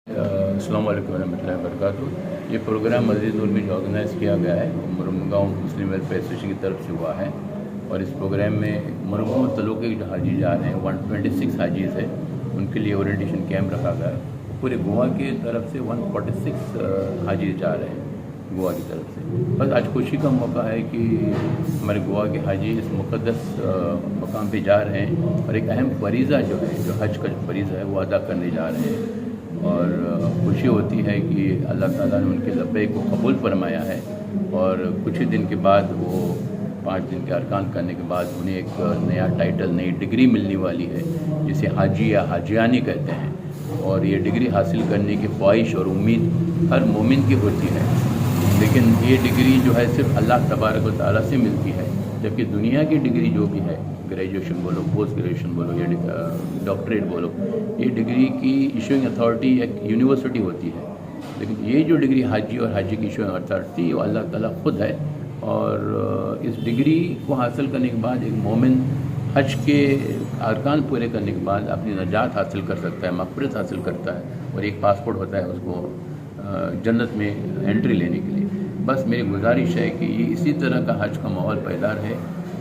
अस्सलाम वालेकुम रहमतुल्लाहि व बरकातुहू। ये प्रोग्राम मस्जिद नूर में जो ऑर्गेनाइज़ किया गया है मुरमुगांव मुस्लिम वेलफेयर एसोसिएशन की तरफ से हुआ है और इस प्रोग्राम में मुरमुगांव तालुके के जो हाजी जा रहे हैं 126 हाजीज़ है, उनके लिए ओरिएंटेशन कैंप रखा गया है। पूरे गोवा के तरफ से 146 हाजी जा रहे हैं गोवा की तरफ से। बस आज खुशी का मौका है कि हमारे गोवा के हाजी इस मुक़द्दस मकाम पे जा रहे हैं और एक अहम फरीज़ा जो है, जो हज का जो फरीज़ा है वो अदा करने जा रहे हैं और खुशी होती है कि अल्लाह ताला ने उनके लब्बैक को कबूल फरमाया है और कुछ ही दिन के बाद वो 5 दिन के अरकान करने के बाद उन्हें एक नया टाइटल, नई डिग्री मिलने वाली है जिसे हाजी या हाजियानी कहते हैं। और ये डिग्री हासिल करने की ख्वाहिश और उम्मीद हर मोमिन की होती है, लेकिन ये डिग्री जो है सिर्फ अल्लाह तबारक व तआला से मिलती है, जबकि दुनिया की डिग्री जो भी है, ग्रेजुएशन बोलो, पोस्ट ग्रेजुएशन बोलो या डॉक्टरेट बोलो, ये डिग्री की इशूइंग अथॉरिटी एक यूनिवर्सिटी होती है। लेकिन ये जो डिग्री हाजी और हाजी की इशूइंग अथॉरिटी वो अल्लाह ताला खुद है। और इस डिग्री को हासिल करने के बाद एक मोमिन हज के अरकान पूरे करने के बाद अपनी नजात हासिल कर सकता है, मग़फ़िरत हासिल करता है और एक पासपोर्ट होता है उसको जन्नत में एंट्री लेने के लिए। बस मेरी गुजारिश है कि ये इसी तरह का हज का माहौल पैदा रहे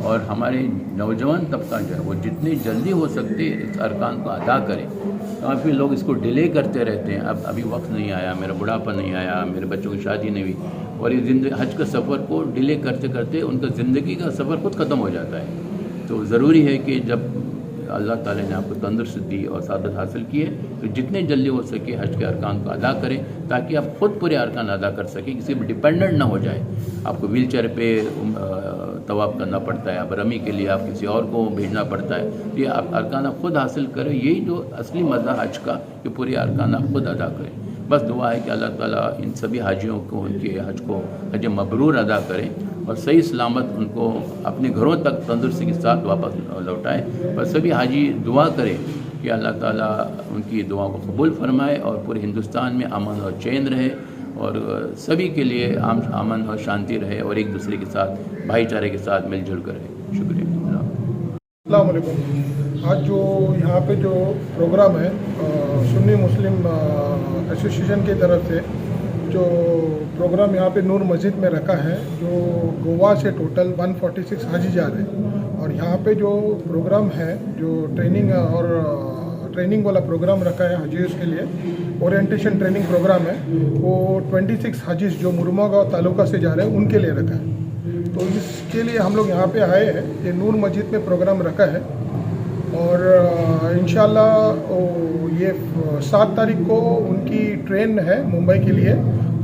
और हमारे नौजवान तबका जो है वो जितनी जल्दी हो सकते इस अरकान को अदा करें। काफ़ी लोग इसको डिले करते रहते हैं, अब अभी वक्त नहीं आया, मेरा बुढ़ापा नहीं आया, मेरे बच्चों की शादी नहीं हुई, और ये हज का सफ़र को डिले करते करते उनका ज़िंदगी का सफ़र खुद ख़त्म हो जाता है। तो ज़रूरी है कि जब अल्लाह ताला ने आपको तंदुरुस्ती दी और सादत हासिल की है तो जितने जल्दी हो सके हज के अरकान को अदा करें, ताकि आप ख़ुद पूरे अरकान अदा कर सकें, किसी पर डिपेंडेंट ना हो जाए। आपको व्हील चेयर पर तवाफ़ करना पड़ता है, अब रमी के लिए आप किसी और को भेजना पड़ता है। ये आप अरकान आप खुद हासिल करें, यही जो असली मज़ा हज का, कि पूरे अरकान आप खुद अदा करें। बस दुआ है कि अल्लाह ताला इन सभी हाजियों को उनके हज को हज मबरूर अदा करें और सही सलामत उनको अपने घरों तक तंदुरुस्ती के साथ वापस लौटाए। पर सभी हाजी दुआ करें कि अल्लाह ताला उनकी दुआ को कबूल फरमाए और पूरे हिंदुस्तान में अमन और चैन रहे और सभी के लिए अमन और शांति रहे और एक दूसरे के साथ भाईचारे के साथ मिलजुल कर रहे। शुक्रिया। अस्सलाम वालेकुम। आज जो यहाँ पे जो प्रोग्राम है सुन्नी मुस्लिम एसोसिएशन की तरफ से जो प्रोग्राम यहाँ पे नूर मस्जिद में रखा है, जो गोवा से टोटल 146 हाजी जा रहे हैं और यहाँ पे जो प्रोग्राम है, जो ट्रेनिंग वाला प्रोग्राम रखा है हाजीज़ के लिए, ओरिएंटेशन ट्रेनिंग प्रोग्राम है, वो 26 हाजीज़ जो मुरमुगांव तालुका से जा रहे हैं उनके लिए रखा है। तो इसके लिए हम लोग यहाँ पे आए हैं, ये नूर मस्जिद में प्रोग्राम रखा है और इंशाल्लाह ये 7 तारीख को उनकी ट्रेन है मुंबई के लिए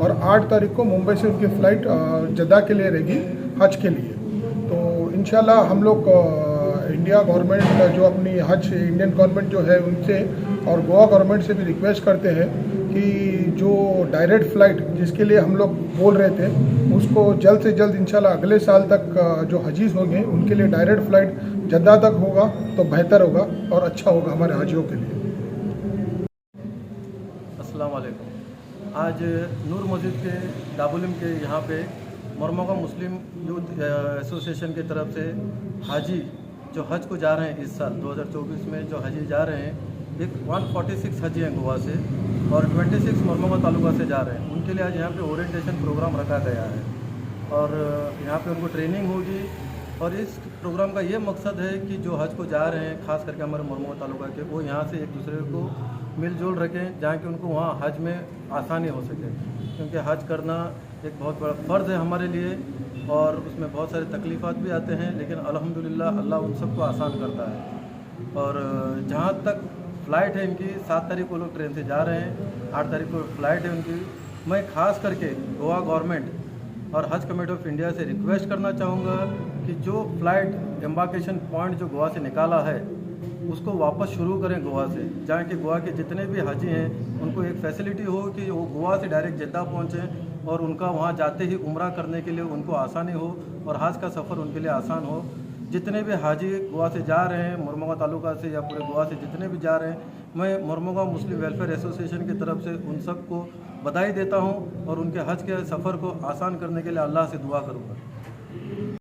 और 8 तारीख को मुंबई से उनकी फ़्लाइट जद्दा के लिए रहेगी हज के लिए। तो इंशाल्लाह हम लोग इंडिया गवर्नमेंट जो अपनी हज इंडियन गवर्नमेंट जो है उनसे और गोवा गवर्नमेंट से भी रिक्वेस्ट करते हैं कि जो डायरेक्ट फ़्लाइट जिसके लिए हम लोग बोल रहे थे उसको जल्द से जल्द इंशाल्लाह अगले साल तक जो हजीज़ होंगे उनके लिए डायरेक्ट फ़्लाइट जद्दा तक होगा तो बेहतर होगा और अच्छा होगा हमारे हाजियों के लिए। अस्सलाम वालेकुम। आज नूर मस्जिद के दाबुलिम के यहाँ पे मुरमुगांव मुस्लिम यूथ एसोसिएशन की तरफ से हाजी जो हज को जा रहे हैं इस साल 2024 में जो हाजी जा रहे हैं, एक 146 हाजी हैं गोवा से और 26 मुरमुगांव तालुका से जा रहे हैं। उनके लिए आज यहाँ पे ओरिएंटेशन प्रोग्राम रखा गया है और यहाँ पे उनको ट्रेनिंग होगी। और इस प्रोग्राम का ये मकसद है कि जो हज को जा रहे हैं, ख़ास करके हमारे मुरमुगांव तालुका के, वो यहाँ से एक दूसरे को मिलजुल रखें, जहाँ कि उनको वहाँ हज में आसानी हो सके, क्योंकि हज करना एक बहुत बड़ा फ़र्ज़ है हमारे लिए और उसमें बहुत सारे तकलीफ़ात भी आते हैं, लेकिन अल्हम्दुलिल्लाह अल्लाह उन सबको आसान करता है। और जहाँ तक फ़्लाइट है इनकी 7 तारीख को लोग ट्रेन से जा रहे हैं, 8 तारीख को फ़्लाइट है उनकी। मैं ख़ास करके गोवा गवर्नमेंट और हज कमेटी ऑफ इंडिया से रिक्वेस्ट करना चाहूँगा कि जो फ़्लाइट एम्बार्केशन पॉइंट जो गोवा से निकाला है उसको वापस शुरू करें गोवा से, जहाँ कि गोवा के जितने भी हाजी हैं उनको एक फैसिलिटी हो कि वो गोवा से डायरेक्ट जद्दा पहुँचें और उनका वहाँ जाते ही उम्रा करने के लिए उनको आसानी हो और हज का सफ़र उनके लिए आसान हो। जितने भी हाजी गोवा से जा रहे हैं, मुरमुगांव तालुका से या पूरे गोवा से जितने भी जा रहे हैं, मैं मुरमुगांव मुस्लिम वेलफेयर एसोसिएशन की तरफ से उन सबको बधाई देता हूं और उनके हज के सफ़र को आसान करने के लिए अल्लाह से दुआ करूंगा।